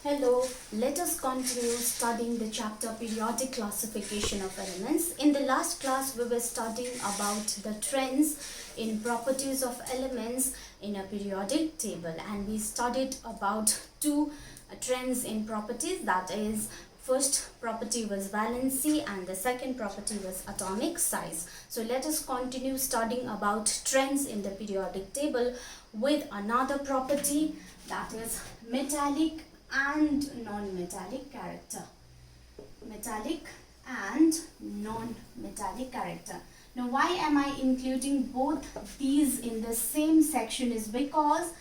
Hello, let us continue studying the chapter periodic classification of elements. In the last class, we were studying about the trends in properties of elements in a periodic table, and we studied about two trends in properties, that is, first property was valency and the second property was atomic size. So let us continue studying about trends in the periodic table with another property, that is metallic and non-metallic character. Metallic and non-metallic character. Now why am I including both these in the same section is because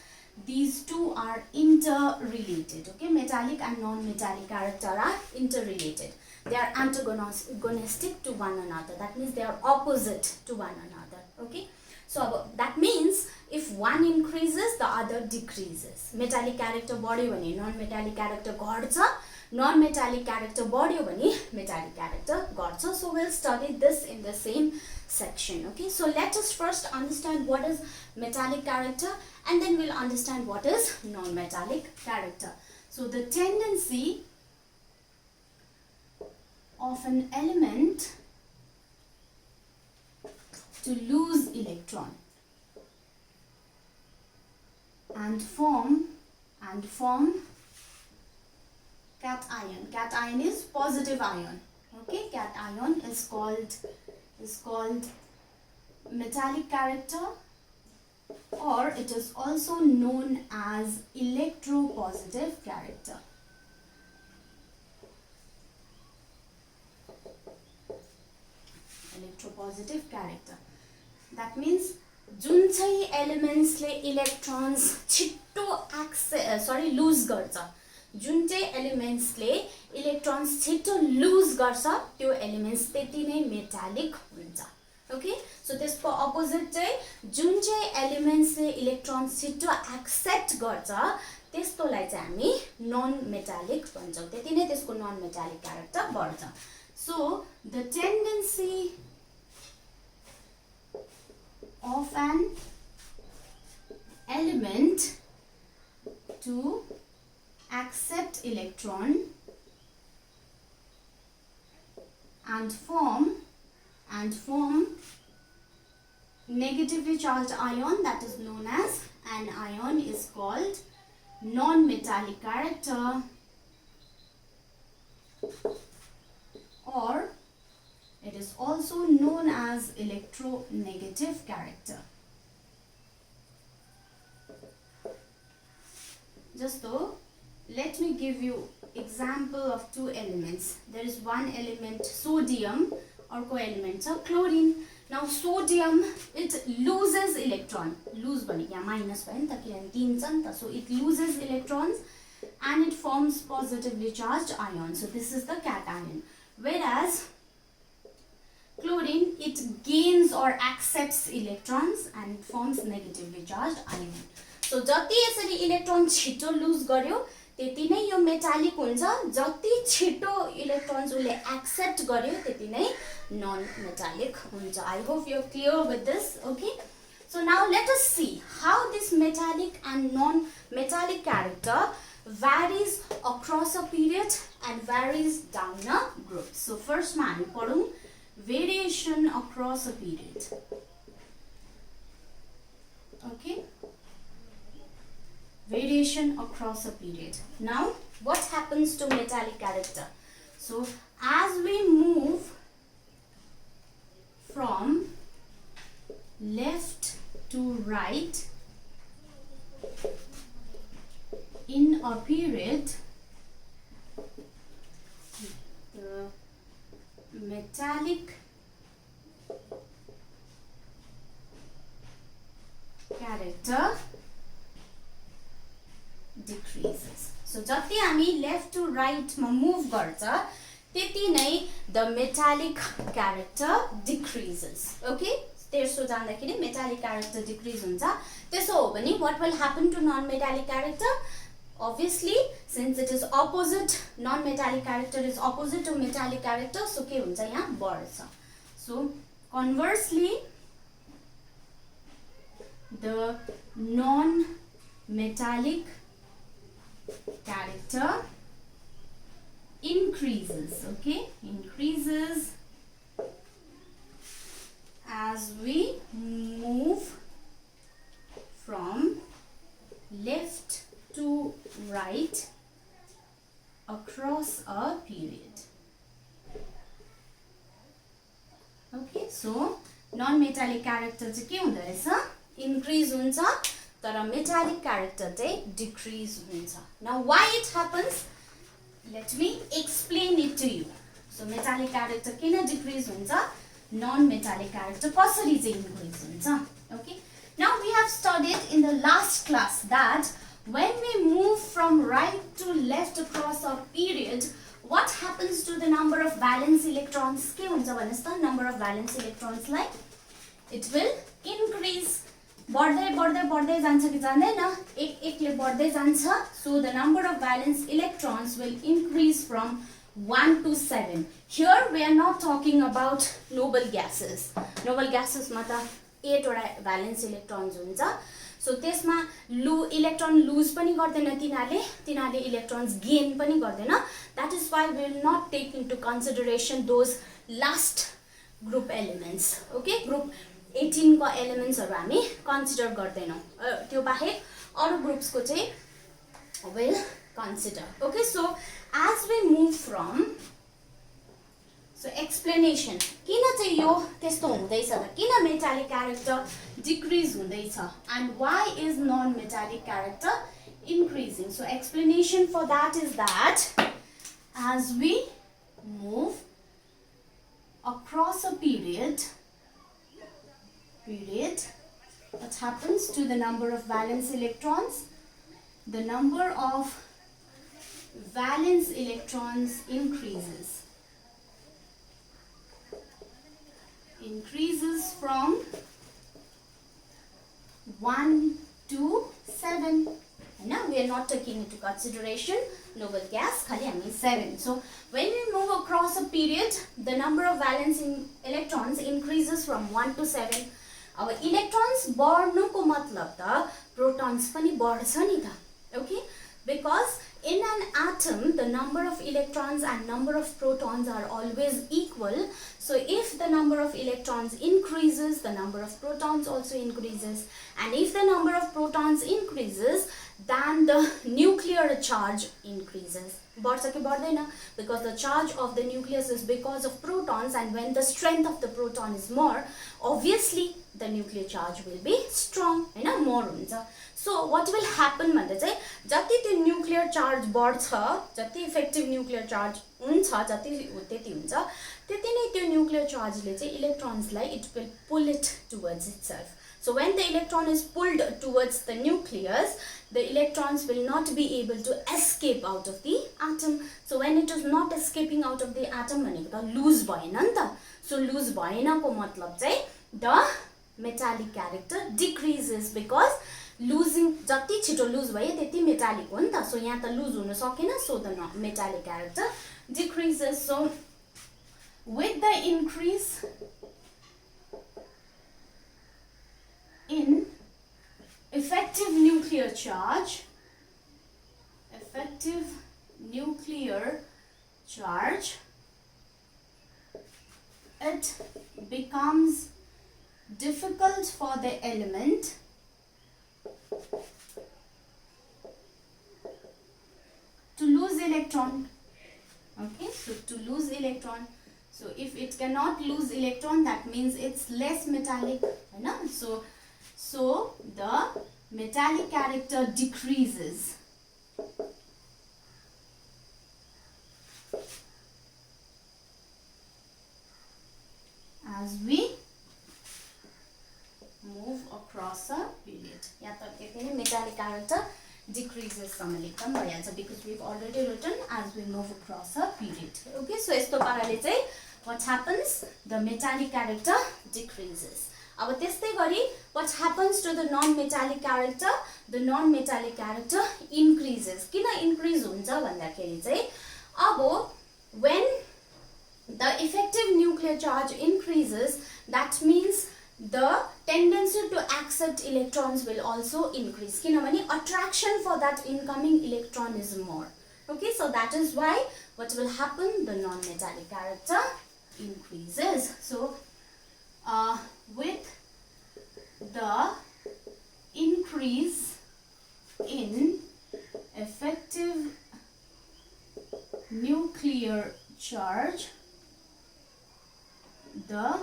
these two are interrelated. Okay, metallic and non-metallic character are interrelated. They are antagonistic to one another. That means they are opposite to one another. Okay, so that means if one increases, the other decreases. Metallic character बढ्यो भने non-metallic character घट्छ, non-metallic character बढ्यो भने metallic character घट्छ. So we'll study this in the same section. Okay, so let us first understand what is metallic character and then we'll understand what is non-metallic character. So the tendency of an element to lose electron and form cation. Cation is positive ion. Okay, cation is called metallic character, or it is also known as electropositive character. Electropositive character. That means जुन चाहिँ elements ले electrons छिटो लुज गर्छ, जुन चाहिँ elements ले electrons छिटो लुज गर्छ त्यो एलिमेन्ट्स त्यति नै मेटालिक हुन्छ. ओके, सो त्यसको अपोजिट चाहिँ जुन चाहिँ एलिमेन्ट्स ले इलेक्ट्रन्स छिटो एक्सेप्ट गर्छ त्यस्तोलाई चाहिँ हामी नन मेटालिक भन्छौं. त्यति नै त्यसको नन मेटालिक क्यारेक्टर बढ्छ. So the tendency of an element to accept electron and form negatively charged ion, that is known as an ion, is called non-metallic character, or it is also known as electronegative character. Just though, let me give you example of two elements. There is one element sodium, or co-element chlorine. Now sodium, it loses electron. Lose bani ya minus bani ta kiran 3 cha ni ta, so it loses electrons and it forms positively charged ion. So this is the cation. Whereas chlorine, it gains or accepts electrons and forms negatively charged ion. So जति यसरी electron छिटो लुज गर्यो त्यति नै यो metallic हुन्छ, जति छिटो इलेक्ट्रोन्स उले एक्सेप्ट गर्यो त्यति नै नन मेटालिक हुन्छ. I hope you're clear with this. Okay, so now let us see how this metallic and non-metallic character varies across a period and varies down a group. So first मा हामी पढौं variation across a period. Okay, variation across a period. Now what happens to metallic character? So as we move from left to right in a period, the metallic character decreases. So जति हामी left to right मा move गर्छ त्यति नै the metallic character decreases. Okay, तेर्सो जाँदाखेरि metallic character decrease हुन्छ. त्यसो हो भने what will happen to non-metallic character? Obviously, since it is opposite, non-metallic character is opposite to metallic character, so के हुन्छ यहाँ बढ्छ. So conversely, the non-metallic character increases, okay, increases as we move from left to right across a period. Okay, so non-metallic character चाहिँ के हुँदो रहेछ, increase हुन्छ, तर metallic character चाहिँ decrease हुन्छ. Now why it happens? Let me explain it to you. So metallic character किन decrease हुन्छ, non-metallic character कसरी चाहिँ increase हुन्छ. Okay, now we have studied in the last class that when we move from right to left across a period, what happens to the number of valence electrons? के हुन्छ भन्नुस् त, number of valence electrons lie it will increase. बढ्दै बढ्दै बढ्दै जान्छ कि जाँदैन, एक एकले बढ्दै जान्छ. So the number of valence electrons will increase from 1 to 7. Here we are not talking about noble gases. Noble gases मा त 8 वटा valence electrons हुन्छ. So त्यसमा इलेक्ट्रोन लुज पनि गर्दैन तिनीहरूले इलेक्ट्रोन्स गेन पनि गर्दैन. That is why we will not take into consideration those last group elements. Okay, group 18 को एलिमेन्ट्सहरु हामी कन्सिडर गर्दैनौं. त्यो बाहेक अरु ग्रुप्स को चाहिँ will consider. Okay, so as we move from, so explanation किन चाहिँ यो त्यस्तो हुँदैछ त, किन मेटालिक क्यारेक्टर डिक्रिज हुँदैछ and why is non metallic character increasing. So explanation for that is that as we move across a period, what happens to the number of valence electrons? The number of valence electrons increases from 1 to 7. Now we are not taking into consideration noble gas, khali hami 7. So when we move across a period, the number of valence electrons increases from 1 to 7. अब electrons बढ्नुको मतलब त protons पनि बढ्छ नि त. Okay, because in an atom the number of electrons and number of protons are always equal. So if the number of electrons increases, the number of protons also increases, and if the number of protons increases, then the nuclear charge increases. बढ्छ कि बढ्दैन? Because the charge of the nucleus is because of protons, and when the strength of the proton is more, obviously the nuclear charge will be strong, Hahn, more हुन्छ. So what will happen भन्दा चाहिँ जति त्यो nuclear charge बढ्छ, जति effective nuclear charge हुन्छ, जति त्यति हुन्छ, त्यति नै त्यो nuclear charge ले चाहिँ electrons lie it will pull it towards itself. So when the electron is pulled towards the nucleus, the electrons will not be able to escape out of the atom. So when it is not escaping out of the atom, भनेको त lose भएन नि त. So lose भएनको मतलब चाहिँ the metallic character decreases, because losing जति छिटो lose भयो त्यति metallic हो नि त. So यहाँ त lose हुन सकेन, so the metallic character decreases. So with the increase in effective nuclear charge, it becomes difficult for the element to lose electron. Okay, so to lose electron, so if it cannot lose electron, that means it's less metallic, right? So the metallic character decreases. As we move across a period. यहाँ त metallic character decreases because we've already written as we move across a period. Okay, so यस्तो पाराले चाहिँ what happens? The metallic character decreases. अब त्यस्तै गरी what happens to the non-metallic character? The non-metallic character increases. किन increase हुन्छ भन्दाखेरि चाहिँ अब when the effective nuclear charge increases, that means the tendency to accept electrons will also increase. किनभने attraction for that incoming electron is more. Okay, so that is why what will happen? The non-metallic character increases. So with the increase in effective nuclear charge, the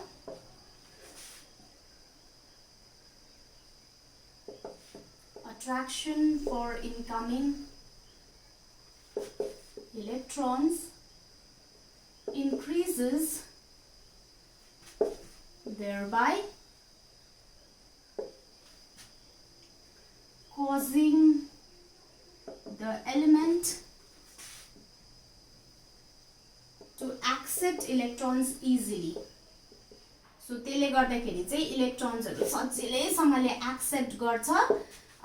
attraction for incoming electrons increases, thereby causing the element to accept electrons easily. So त्यसले गर्दाखेरि चाहिँ इलेक्ट्रोन्सहरु सजिलैसँगले accept गर्छ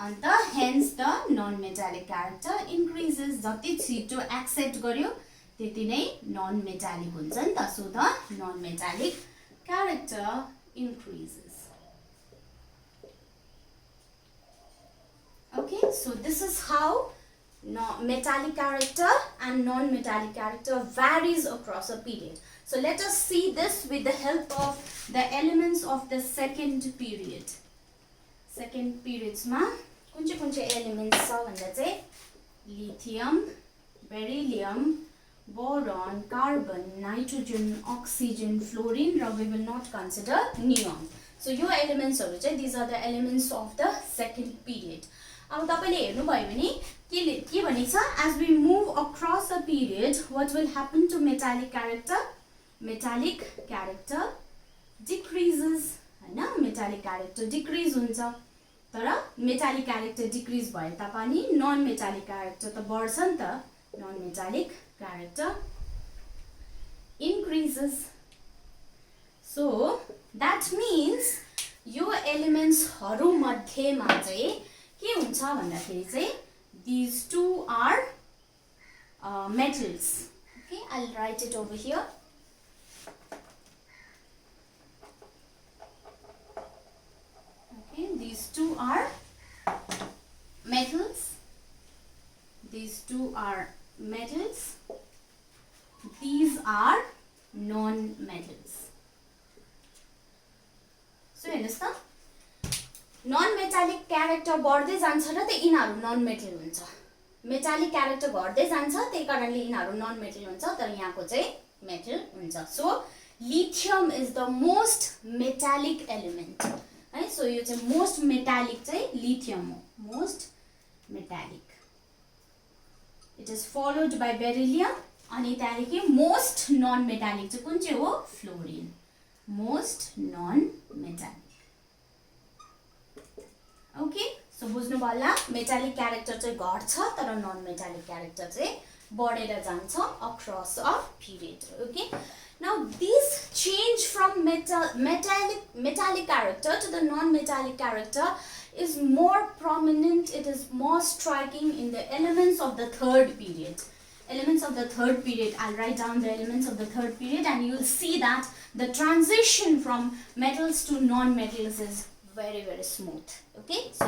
अन्त hence the non-metallic character increases. जति छिटो accept गर्यो त्यति नै non-metallic हुन्छ नि त. So the non-metallic character increases. Okay, so this is how metallic character and non-metallic character varies across a period. So let us see this with the help of the elements of the second period. Second periods ma कुन चाहिँ elements छ भन्दा चाहिँ lithium, beryllium, boron, carbon, nitrogen, oxygen, fluorine, raw we will not consider neon. So yo elements हरु चाहिँ these are the elements of the second period. अब तपाईले हेर्नु भयो भने के भनेको छ, as we move across a period what will happen to metallic character? Metallic character decreases, Hahn? Metallic character decrease हुन्छ. तर metallic character decrease भए तापनि non metallic character त बढ्छ नि त. Non metallic character increases. So that means yo elements हरु मध्येमा चाहिँ के हुन्छ भन्दाखेरि चाहिँ these two are metals. Okay, I'll write it over here. Okay, these two are metals. These two are metals. These are non-metals. So understand? Non-metallic character बढ्दै जान्छ र त्यही यिनीहरु non-metal हुन्छ. Metallic character घट्दै जान्छ त्यही कारणले यिनीहरु non-metal हुन्छ तर यहाँको चाहिँ metal हुन्छ. So lithium is the most metallic element. है, so यो चाहिँ most metallic चाहिँ lithium हो. Most metallic. It is followed by beryllium अनि त्यहाँदेखि most non-metallic चाहिँ कुन चाहिँ हो? Fluorine. Most non-metallic. Okay, so बुझ्नु भयो होला metallic character चाहिँ घट्छ तर non-metallic character चाहिँ बढेर जान्छ across a period. Okay, now this change from metallic character to the non-metallic character is more prominent, it is more striking in the elements of the third period. Elements of the third period, I'll write down the elements of the third period and you'll see that the transition from metals to non-metals is very smooth. Okay, so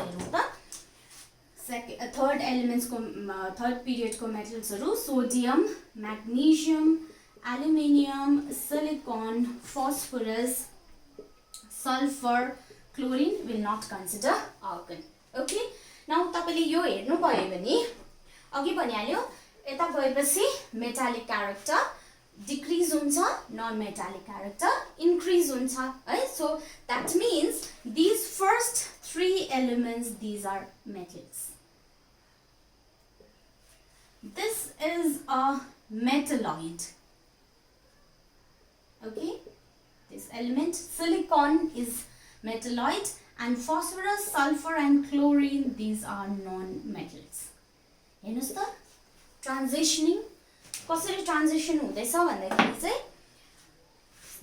third elements third period को metals haru sodium, magnesium, aluminium, silicon, phosphorus, sulfur, chlorine will not consider argon. Okay, now तपाईले यो हेर्नु भयो भने अघि भनिहाल्यो यता गएपछि metallic character decrease huncha, non-metallic character increase huncha, है? So that means these first three elements, these are metals. This is a metalloid. Okay, this element silicon is metalloid and phosphorus, sulfur and chlorine, these are non-metals. हेर्नुस् त transitioning कसरी transition हुँदैछ भन्दाखेरि चाहिँ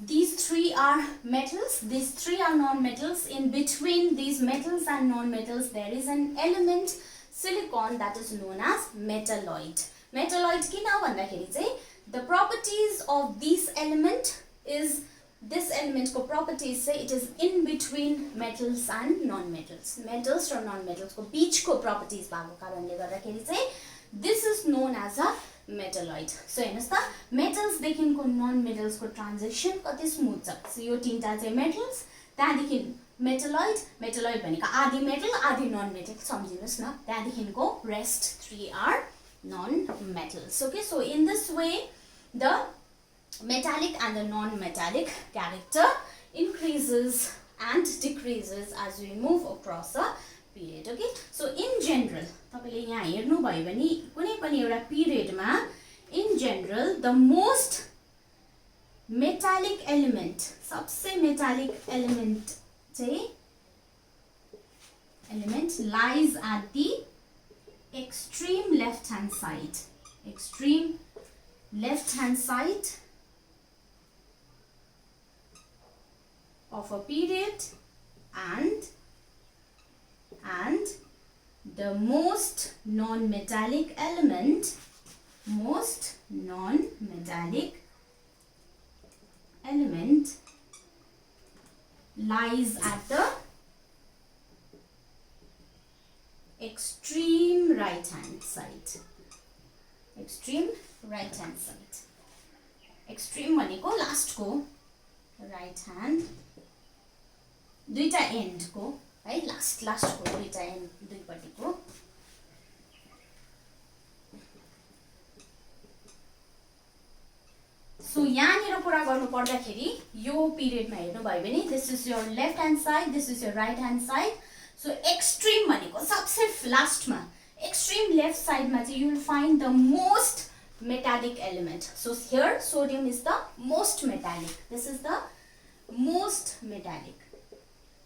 these three are metals, these three are non-metals. In between these metals and non-metals there is an element silicon that is known as metalloid. Metalloid किन भन्दाखेरि चाहिँ the properties of this element is this element को properties say it is in between metals and non-metals. Metals raw non-metals को बीच को properties भएको कारणले गर्दाखेरि चाहिँ this is known as a metalloid. So हेर्नुस् त metals देखिनको non metals को transition कति smooth छ. So यो तीनटा चाहिँ metals, त्यहाँदेखि metalloid, metalloid भनेको आधी metal आधी non metal सम्झिनुस् न. त्यहाँदेखिको rest 3 are non metals. Okay, so in this way the metallic and the non metallic character increases and decreases as we move across a period. Okay, so in general तपाईले यहाँ हेर्नु भयो भने कुनै पनि एउटा period मा in general the most metallic element, सबसे metallic element चाहिँ lies at the extreme left hand side, extreme left hand side of a period, and the most non-metallic element, lies at the extreme right hand side. Extreme right hand side. Extreme भनेको last को right hand दुईटा end को है, last को दुईटा end दुईपट्टिको. So यहाँनिर कुरा गर्नु पर्दाखेरि यो पिरियड मा हेर्नु भयो भने this is your left hand side, this is your right hand side. So extreme भनेको सबसे लास्ट मा extreme left side मा चाहिँ you will find the most metallic element. So here sodium is the most metallic. This is the most metallic.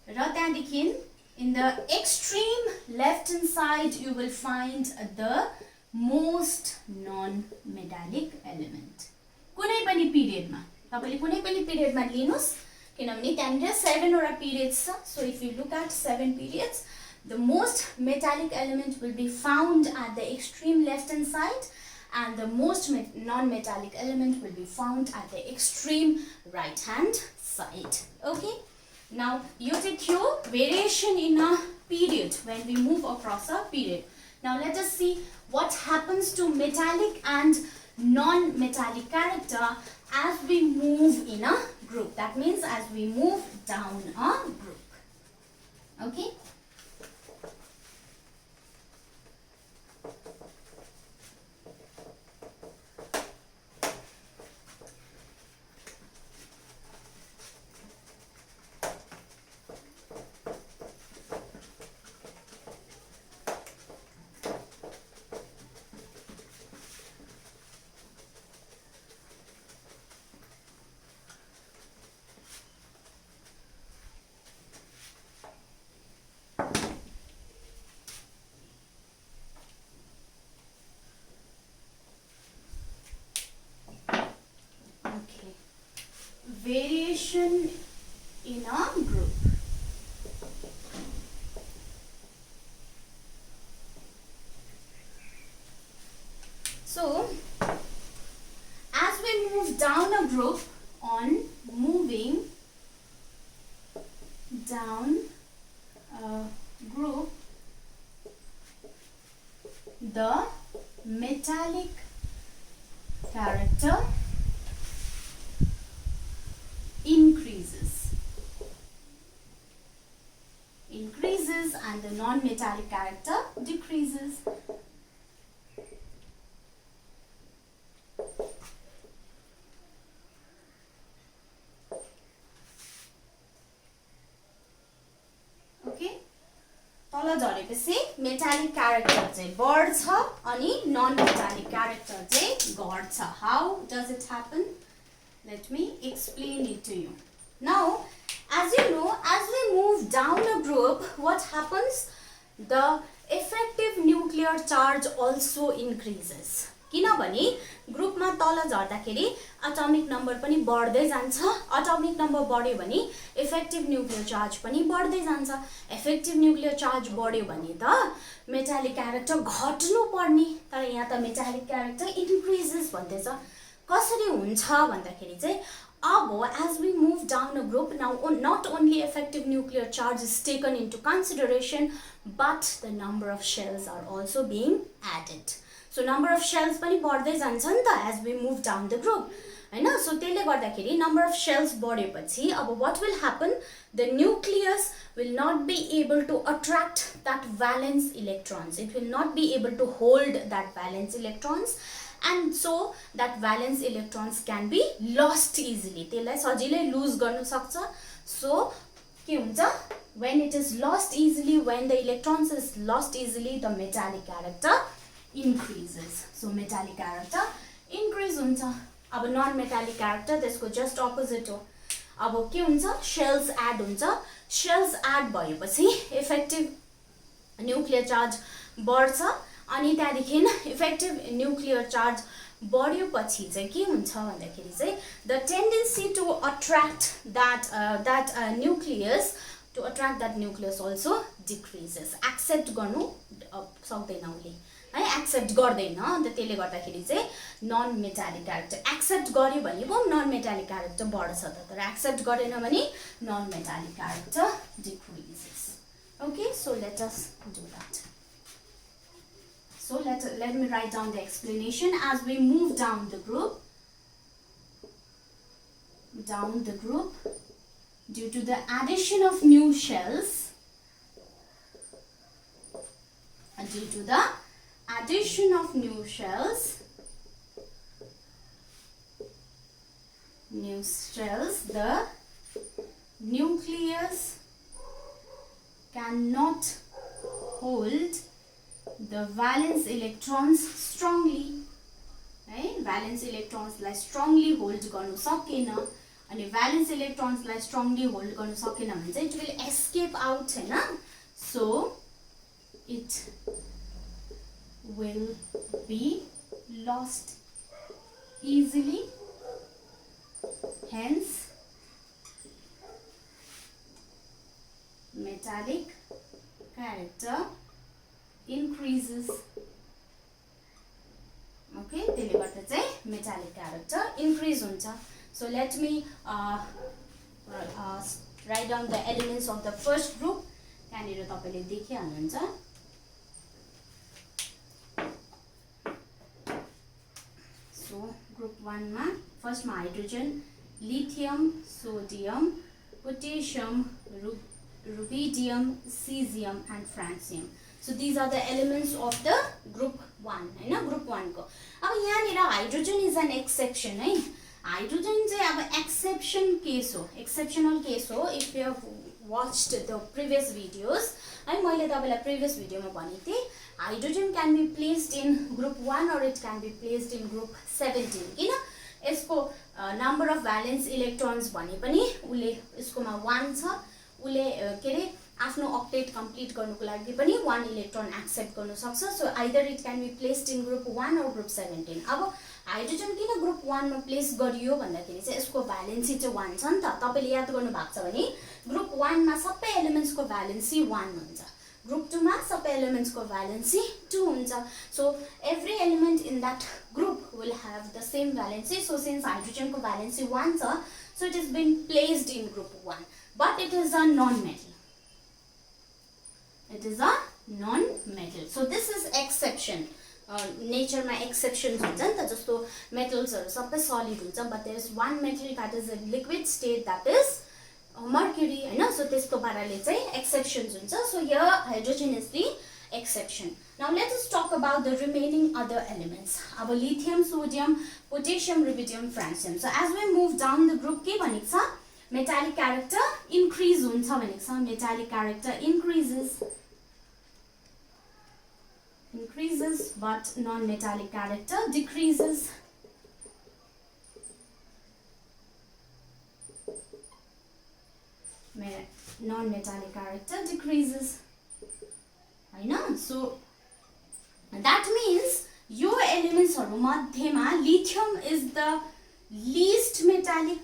र त्यहाँदेखि in the extreme left hand side you will find the most non-metallic element. कुनै पनि period मा तपाईले कुनै पनि period मा लिनुस् किनभने त्यहाँनिर 7 वटा पिरियड्स छ. So if you look at 7 periods, the most metallic element will be found at the extreme left hand side and the most non-metallic element will be found at the extreme right hand side. Okay, now you take your variation in a period when we move across a period. Now let us see what happens to metallic and non-metallic character as we move in a group. That means as we move down a group. Okay. Variation in a group. So as we move down a group, on moving down a group, the metallic character increases and the non-metallic character decreases. Okay, तल झरेपछि metallic character चाहिँ बढ्छ अनि non-metallic character चाहिँ घट्छ. How does it happen? Let me explain it to you. Now, as you know, as we move down a group, what happens? The effective nuclear charge also increases. किनभने ग्रुपमा तल झर्दाखेरि atomic number पनि बढ्दै जान्छ. Atomic number बढ्यो भने effective nuclear charge पनि बढ्दै जान्छ. इफेक्टिभ न्युक्लियर चार्ज बढ्यो भने त मेटालिक क्यारेक्टर घट्नु पर्ने, तर यहाँ त मेटालिक क्यारेक्टर इन्क्रिजेस भन्दैछ. कसरी हुन्छ भन्दाखेरि चाहिँ अब as we move down a group, now not only effective nuclear charge is taken into consideration, but the number of shells are also being added. So number of cells पनि बढ्दै जान्छ नि त as we move down the group हैन. So त्यसले गर्दाखेरि number of cells बढेपछि अब what will happen, the nucleus will not be able to attract that valence electrons. It will not be able to hold that valence electrons, and so that valence electrons can be lost easily. त्यसलाई सजिलै लुज गर्न सक्छ. सो के हुन्छ, when it is lost easily, when the electrons is lost easily, the metallic character increases. So metallic character increase हुन्छ. अब none metallic character त्यसको जस्ट अपोजिट हो. अब के हुन्छ, शेल्स एड हुन्छ. शेल्स एड भएपछि इफेक्टिभ न्यूक्लियर चार्ज बढ्छ, अनि त्यहाँदेखि इफेक्टिभ न्यूक्लियर चार्ज बढ्योपछि चाहिँ के हुन्छ भन्दाखेरि चाहिँ the tendency to attract that nucleus also decreases. Accept गर्नु सक्दैन उसले है, एक्सेप्ट गर्दैन. अन्त त्यसले गर्दाखेरि चाहिँ नन मेटालिक क्यारेक्टर एक्सेप्ट गर्यो भने पो नन मेटालिक क्यारेक्टर बढ्छ त, तर एक्सेप्ट गरेन भने none metallic character decreases. Okay, so let us do that. So let me write down the explanation as we move down the group due to the addition of new shells, the nucleus cannot hold the valence electrons strongly. है, valence electrons लाई strongly hold गर्नु सकेन. अनि valence electrons लाई strongly hold गर्नु सकेन भने चाहिँ it will escape out Hahn. So it will be lost easily, hence metallic character increases. Okay, त्यसले गर्दा चाहिँ metallic character increase हुन्छ. So let me write down the elements of the first group. त्यहाँनिर तपाईले देखिहाल्नुहुन्छ. So group 1 मा first मा hydrogen, lithium, sodium, potassium, rubidium, caesium and francium. So these are the elements of the group 1 हैन, group 1 को. अब यहाँनिर hydrogen is an exception है. Hydrogen चाहिँ अब एक्सेप्सन केस हो, एक्सेप्सनल केस हो. If you have watched the previous videos है, मैले तपाईलाई प्रिभियस भिडियोमा भनेको थिएँ hydrogen can be placed in group 1 और it can be placed in group 17. किन यसको नम्बर अफ भ्यालेन्स इलेक्ट्रोन्स भने पनि उसले यसकोमा 1 छ. उसले के रे आफ्नो अक्टेट कम्प्लिट गर्नुको लागि पनि 1 इलेक्ट्रोन एक्सेप्ट गर्न सक्छ. So either it can be placed in group 1 और ग्रुप 17. अब हाइड्रोजन किन ग्रुप 1 मा प्लेस गरियो भन्दाखेरि चाहिँ यसको भ्यालेन्सी चाहिँ 1 छ नि त. तपाईले याद गर्नु भएको छ भने ग्रुप 1 मा सबै एलिमेन्ट्सको भ्यालेन्सी 1 हुन्छ, ग्रुप 2 मा सबै एलिमेन्ट्सको भ्यालेन्सी 2 हुन्छ. So every element in that group will have the same valency. So since हाइड्रोजनको भ्यालेन्सी 1 छ, so it is been placed in group 1, but it is a non-metal. It is a non-metal. So this is exception. Nature ma exceptions हुन्छ नि त, जस्तो metals हरु सबै solid हुन्छ, but there is one metal that is a liquid state, that is mercury Hahn. So त्यसको पाराले चाहिँ exceptions हुन्छ. So here hydrogen is the exception. Now let us talk about the remaining other elements. अब lithium, sodium, potassium, rubidium, francium. So as we move down the group के भनेको छ, metallic character increase हुन्छ भनेको छ. metallic character increases but non-metallic character decreases. Non-metallic character decreases Hahn. So that means yo elements हरु मध्येमा lithium is the least metallic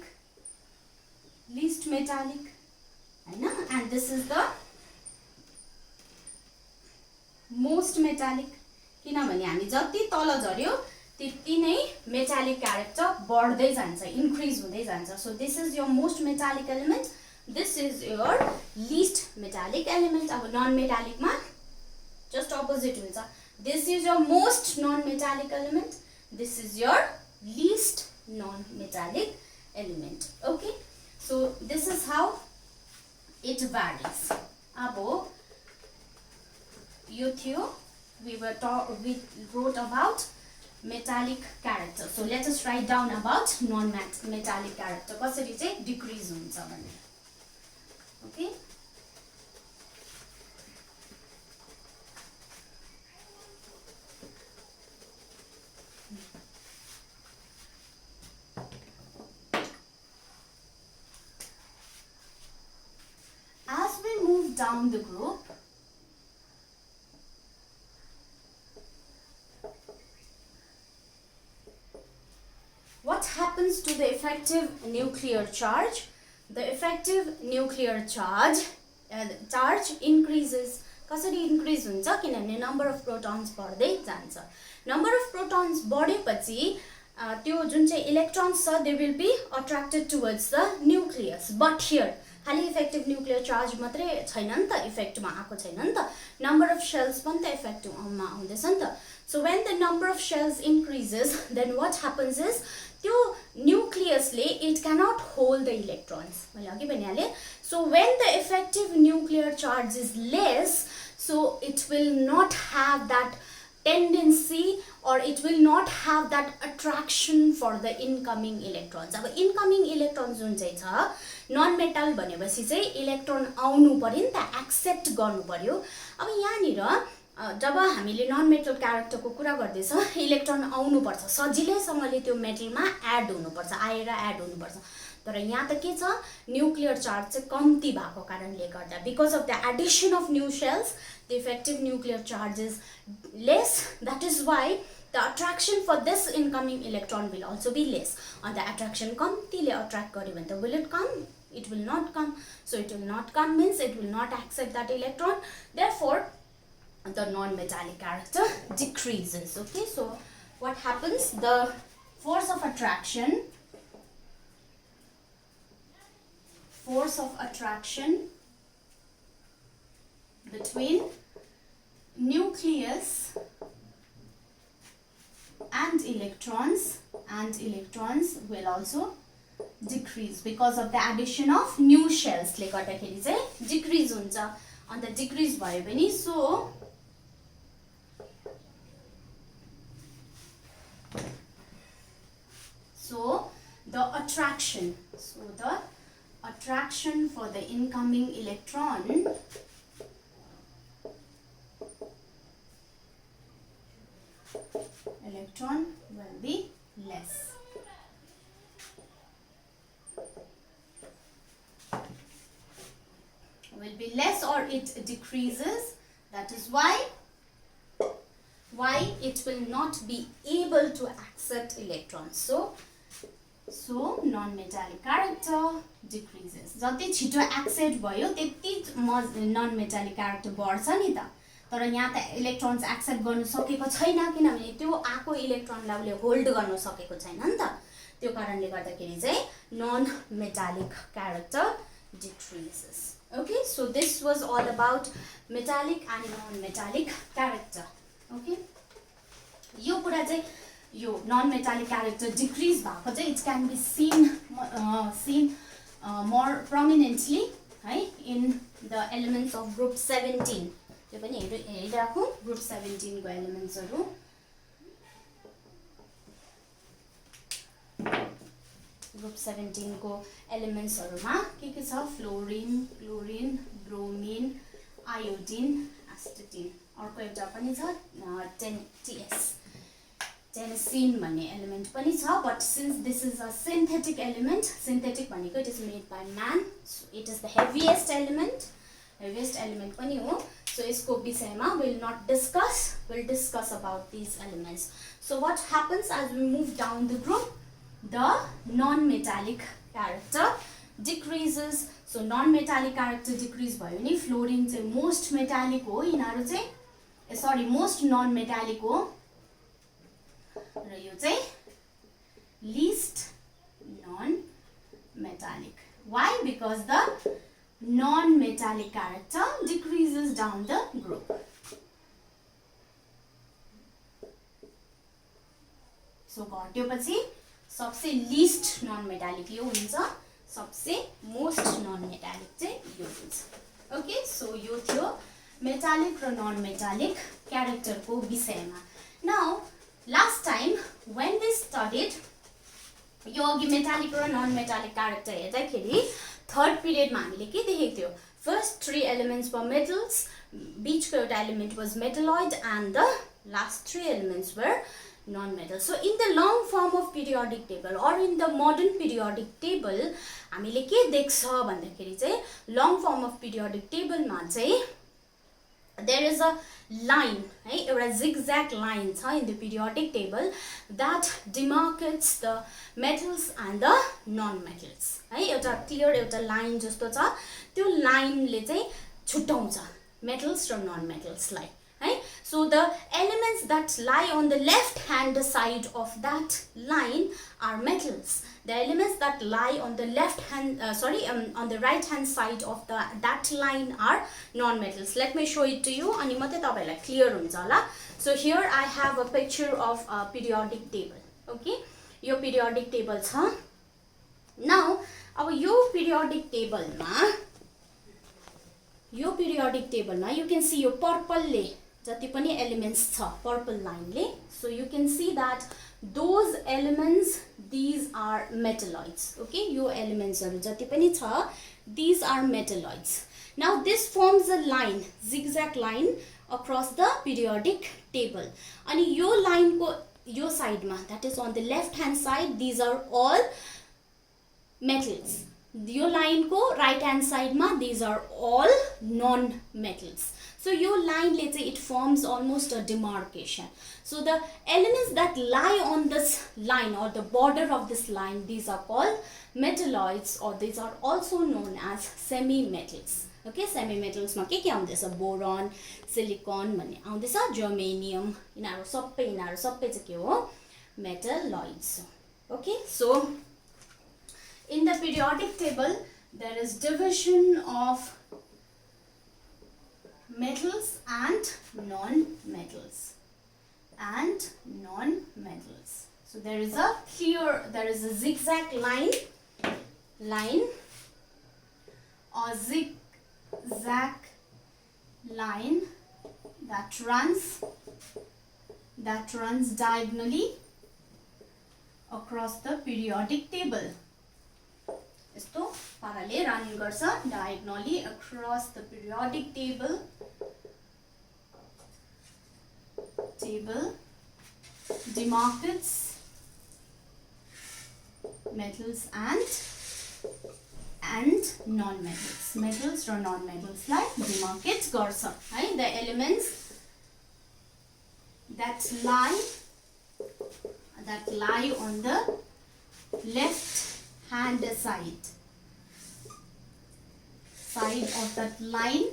Hahn, and this is the most metallic. किनभने हामी जति तल झर्यो त्यति नै मेटालिक क्यारेक्टर बढ्दै जान्छ, इन्क्रिज हुँदै जान्छ. So this is your most metallic element, this is your list metallic element. अब नन मेटालिकमा जस्ट अपोजिट हुन्छ. This is your most non-metallic element. This is your least non-metallic element. Okay. So this is how it varies. Abo you we wrote about metallic character. So let us write down about non-metallic character. कसरी चाहिँ decrease हुन्छ भन्ने. Okay. As we move down the group, what happens to the effective nuclear charge? The effective nuclear charge increases. कसरी increase हुन्छ किनभने number of protons बढ्दै जान्छ. Number of protons बढेपछि त्यो जुन चाहिँ electrons छ they will be attracted towards the nucleus. But here खाली effective nuclear charge मात्रै छैन नि त, effect मा आएको छैन नि त, number of shells पनि त effect मा आउँदैछ नि त. So when the number of shells increases, then what happens is त्यो nucleus ले it cannot hold the electrons. मैले अघि भनिहालेँ. So when the effective nuclear charge is less, so it will not have that tendency or it will not have that attraction for the incoming electrons. अब incoming electrons जुन चाहिँ छ non-metal भनेपछि चाहिँ electron आउनु पर्यो नि त, accept गर्नु पर्यो. अब यहाँनिर जब हामीले non-metal character को कुरा गर्दैछ इलेक्ट्रोन आउनु पर्छ, सजिलैसँगले त्यो मेटलमा एड हुनु पर्छ, आएर एड हुनु पर्छ. तर यहाँ त के छ, न्यूक्लियर चार्ज चाहिँ कम्ती भएको कारणले गर्दा because of the addition of new shells the effective nuclear charge is less. That is why the attraction for this incoming electron will also be less. And the attraction कम्तीले attract गर्यो भने त will it come? It will not come. So it will not come means it will not accept that electron. Therefore the non-metallic character decreases. Okay, so what happens? The force of attraction between nucleus and electrons will also decrease because of the addition of new shells ले गर्दाखेरि चाहिँ decrease हुन्छ. अन्त decrease भयो भने so the attraction for the incoming electron will be less. Will be less or it decreases. That is why it will not be able to accept electrons. So non-metallic character decreases. जति छिटो accept भयो त्यति non-metallic character बढ्छ नि त. तर यहाँ त electrons accept गर्न सकेको छैन किनभने त्यो आको electronलाई उले hold गर्न सकेको छैन नि त. त्यो कारणले गर्दाखेरि चाहिँ non-metallic character decreases. Okay, so this was all about metallic and non-metallic character. Okay, यो कुरा चाहिँ यो non-metallic character decrease भएको चाहिँ it can be seen more prominently in the elements of group 17. त्यो पनि हेरिराखौँ group 17 को elements हरु. Group 17 को elements हरुमा के छ, फ्लोरिन, क्लोरिन, ब्रोमिन, आयोडिन, एस्टेटिन. अर्को एउटा पनि छ टेनेसिन भन्ने element पनि छ. But since this is a synthetic element, synthetic भनेको it is made by man, so it is the heaviest element पनि हो. So यसको विषयमा we'll discuss about these elements. So what happens as we move down the group? The non-metallic character decreases. So non-metallic character decrease भयो नि fluorine चाहिँ most metallic हो, यिनीहरु चाहिँ most non-metallic हो र यो चाहिँ least non-metallic. Why? Because the non-metallic character decreases down the group. सो घट्योपछि सबसे list non metallic यो हुन्छ, सबसे मोस्ट नन मेटालिक चाहिँ यो हुन्छ। ओके, सो यो थियो मेटालिक र नन मेटालिक क्यारेक्टरको विषयमा। Now last time when we studied यो अघि मेटालिक र नन मेटालिक क्यारेक्टर हेर्दाखेरि थर्ड पिरियडमा हामीले के देखेको थियो? फर्स्ट 3 एलिमेन्ट्स वर मेटल्स, बीचको एउटा element was metalloid and the last 3 elements were non-metal. So in the long form of periodic table or in the modern periodic table हामीले के देख्छ भन्दाखेरि चाहिँ long form of periodic table मा चाहिँ there is a line है, एउटा zigzag line छ in the periodic table that demarcates the metals and the non-metals है, एउटा clear एउटा line जस्तो छ, त्यो लाइनले चाहिँ छुट्याउँछ metals र non-metals लाई है। So the elements that lie on the left hand side of that line are metals. The elements that lie on the left hand on the right hand side of that line are non-metals. Let me show it to you अनि मात्रै तपाईलाई clear हुन्छ होला। So here I have a picture of a periodic table. Okay, yo periodic table छ। Now अब यो periodic table मा you can see yo purple ले जति पनि एलिमेन्ट्स छ पर्पल लाइनले, so you can see that those elements these are metalloids. Okay, यो एलिमेन्ट्सहरु जति पनि छ these are metalloids. Now this forms a line, zigzag line across the periodic table. अनि यो लाइनको यो साइडमा, that is on the left hand side, these are all metals. यो लाइनको राइट ह्यान्ड साइडमा these are all non metals. So your line, let's say, it forms almost a demarcation. So the elements that lie on this line or the border of this line, these are called metalloids, or these are also known as semi-metals. Okay, semi-metals ma ke आउँदैछ? Boron, silicon भन्ने आउँदैछ, germanium, यिनीहरु सबै चाहिँ के हो? Metalloids. Okay, so in the periodic table there is division of metals and non-metals so there is a zigzag line or zigzag line that runs diagonally across the periodic table. यस्तो पाराले run गर्छ diagonally across the periodic table demarcates metals and non-metals. Metals raw non-metals lie demarcate गर्छ है। The elements that lie on the left hand side of that line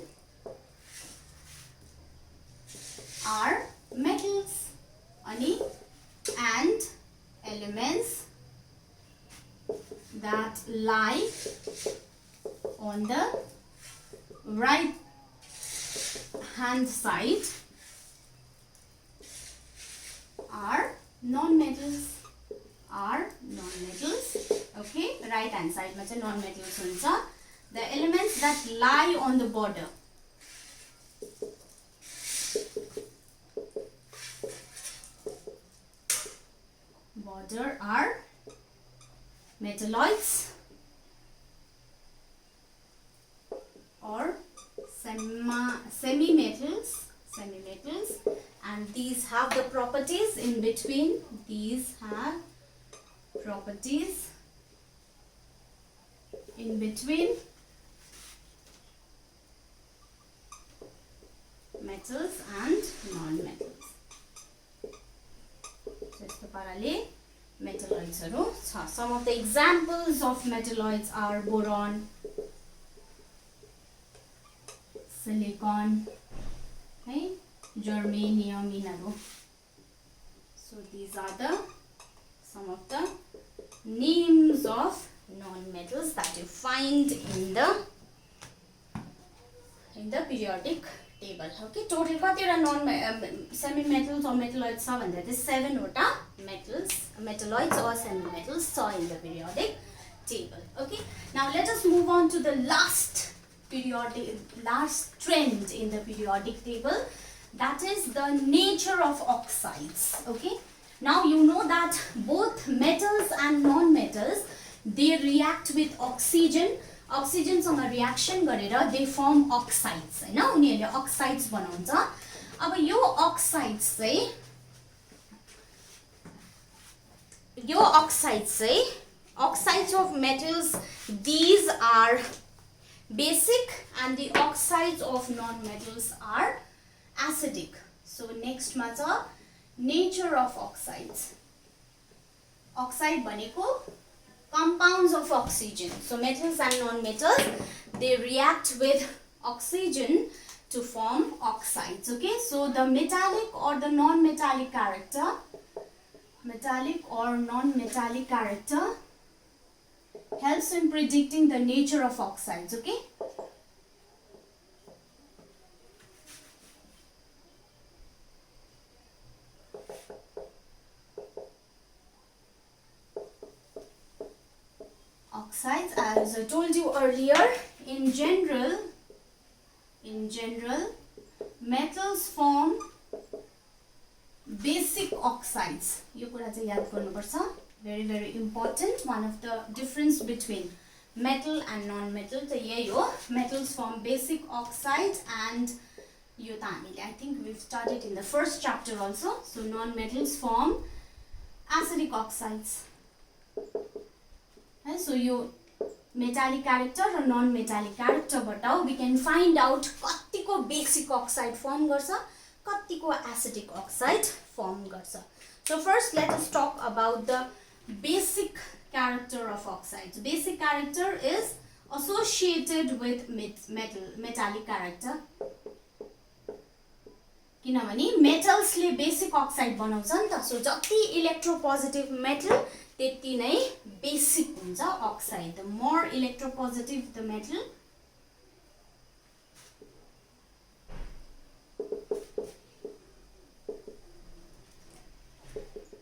are metals and elements that lie on the right hand side are non-metals. Okay, right hand side ma chai non-metals huncha. The elements that lie on the border are metalloids or semi-metals, and these have the properties in between. These have properties in between metals and non-metals. Just parallel metalloids haru cha. Some of the examples of metalloids are boron, silicon, hey, germanium, yinaru. So these are some of the names of non-metals that you find in the periodic table. Okay, total कतिवटा semi-metals or metalloids छ भन्दा चाहिँ 7 वटा metals, metalloids or semi-metals छ in the periodic table. Okay, now let us move on to the last trend in the periodic table, that is the nature of oxides. Okay, now you know that both metals and non-metals, they react with oxygen. Oxygen सँग reaction गरेर they form oxides हैन, उनीहरुले oxides बनाउँछ. अब यो oxides चाहिँ oxides of metals, these are basic and the oxides of non-metals are acidic. So next ma छ nature of oxides. Oxide भनेको compounds of oxygen. So metals and non-metals, they react with oxygen to form oxides. Okay, so the metallic or the non-metallic character, metallic or non-metallic character helps in predicting the nature of oxides. Okay, oxides, as I told you earlier, in general metals form basic oxides. यो कुरा चाहिँ याद गर्नुपर्छ, very important. One of the difference between metal and non-metal चाहिँ यही हो, metals form basic oxides and यो त हामीले I think we've studied in the first chapter also. So non-metals form acidic oxides. And so you metallic character or non-metallic character but we can find out कतिको basic oxide form गर्छ, कतिको acidic oxide form गर्छ. So first let us talk about the basic character of oxides. Basic character is associated with metallic character. किनभने metals ले basic oxide बनाउँछ नि त. So जति electropositive metal त्यति नै basic हुन्छ oxide. The more electropositive the metal,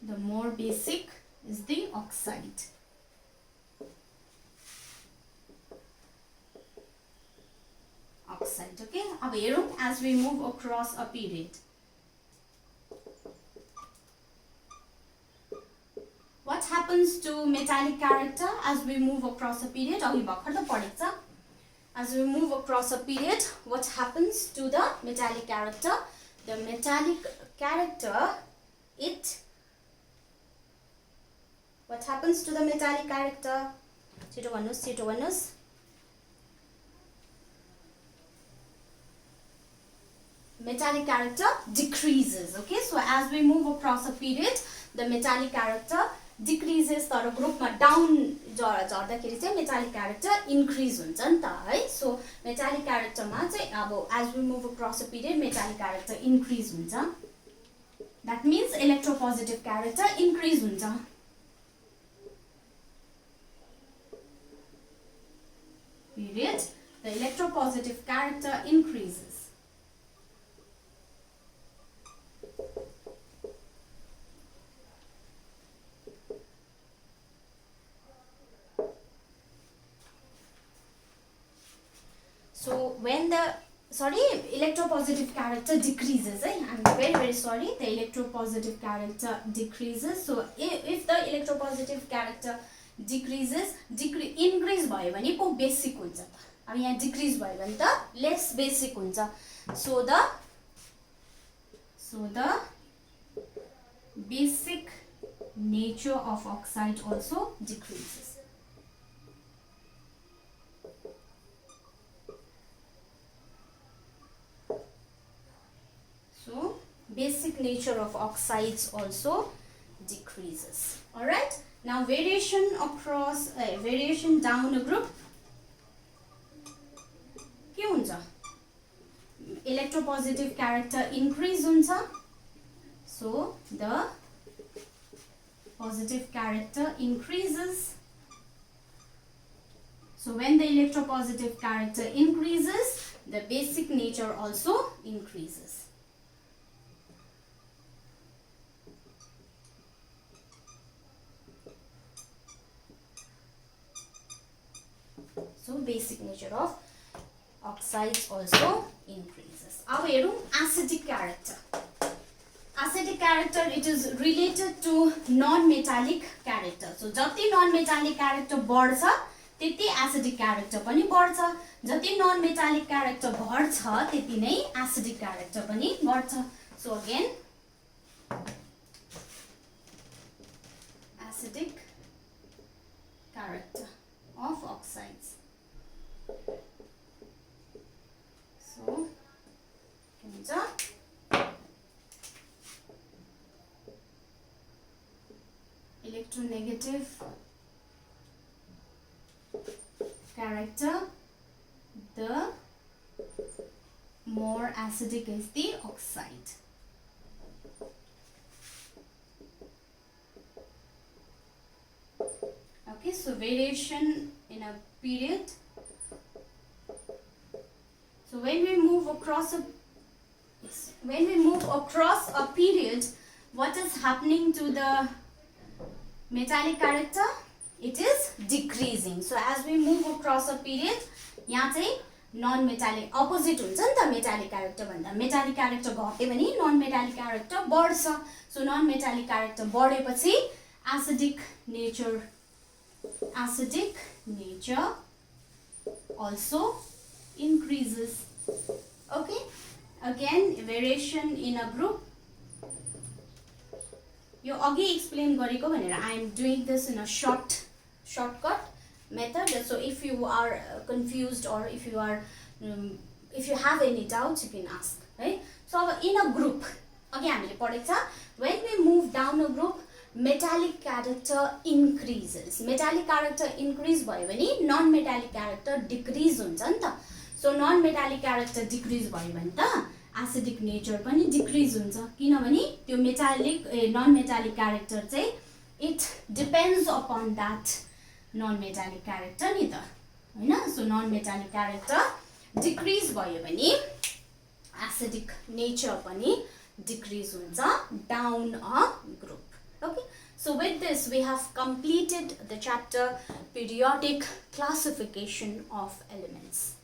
the more basic is the oxide. Oxide, okay? अब हेरौं as we move across a period. What happens to metallic character as we move across a period? अघि भर्खर त पढेको छ. As we move across a period, what happens to the metallic character? The metallic character, what happens to the metallic character? Chito भन्नुस्. Metallic character decreases. Okay, so as we move across a period, the metallic character decreases. तर ग्रुपमा down झर्दाखेरि चाहिँ metallic character increase हुन्छ नि त है. So metallic character मा चाहिँ अब as we move across a period, metallic character increase हुन्छ. That means electropositive character increase हुन्छ. Period, the electropositive character increases. So when the electropositive character decreases, I'm very sorry, the electropositive character decreases. So if the electropositive character decreases, increase भयो भने को basic हुन्छ त. अब यहाँ decrease भयो भने त less basic हुन्छ. So the basic nature of oxide also decreases. So basic nature of oxides also decreases. All right. Now variation across variation down a group के हुन्छ? Electropositive character increase हुन्छ. So the positive character increases. So when the electropositive character increases, the basic nature also increases. basic nature of oxides also increases. अब हेरौँ acidic character. Acidic character, it is related to non-metallic character. So जति non-metallic character बढ्छ त्यति acidic character पनि बढ्छ. जति non-metallic character बढ्छ त्यति नै acidic character पनि बढ्छ. So again acidic character of oxides. So electronegative character, the more acidic is the oxide. Okay, so variation in a period. So when we move across a period, what is happening to the metallic character? It is decreasing. So as we move across a period, यहाँ चाहिँ non-metallic opposite हुन्छ नि त metallic character भन्दा. Metallic character घट्यो भने non-metallic character बढ्छ. So non-metallic character बढेपछि acidic nature also increases. Okay, again variation in a group. यो अघि एक्सप्लेन गरेको भनेर I am doing this in a shortcut method. So if you are confused or if you have any doubts, you can ask, right? So in a group, अघि हामीले पढेको छ, when we move down a group, metallic character increases. Metallic character increase भयो भने non-metallic character decrease हुन्छ नि त. So non-metallic character decrease भयो भने त acidic nature पनि decrease हुन्छ. किनभने त्यो non-metallic character चाहिँ it depends upon that non-metallic character नि त, हैन? So non-metallic character decrease भयो भने acidic nature पनि decrease हुन्छ down a group. Okay, so with this we have completed the chapter periodic classification of elements.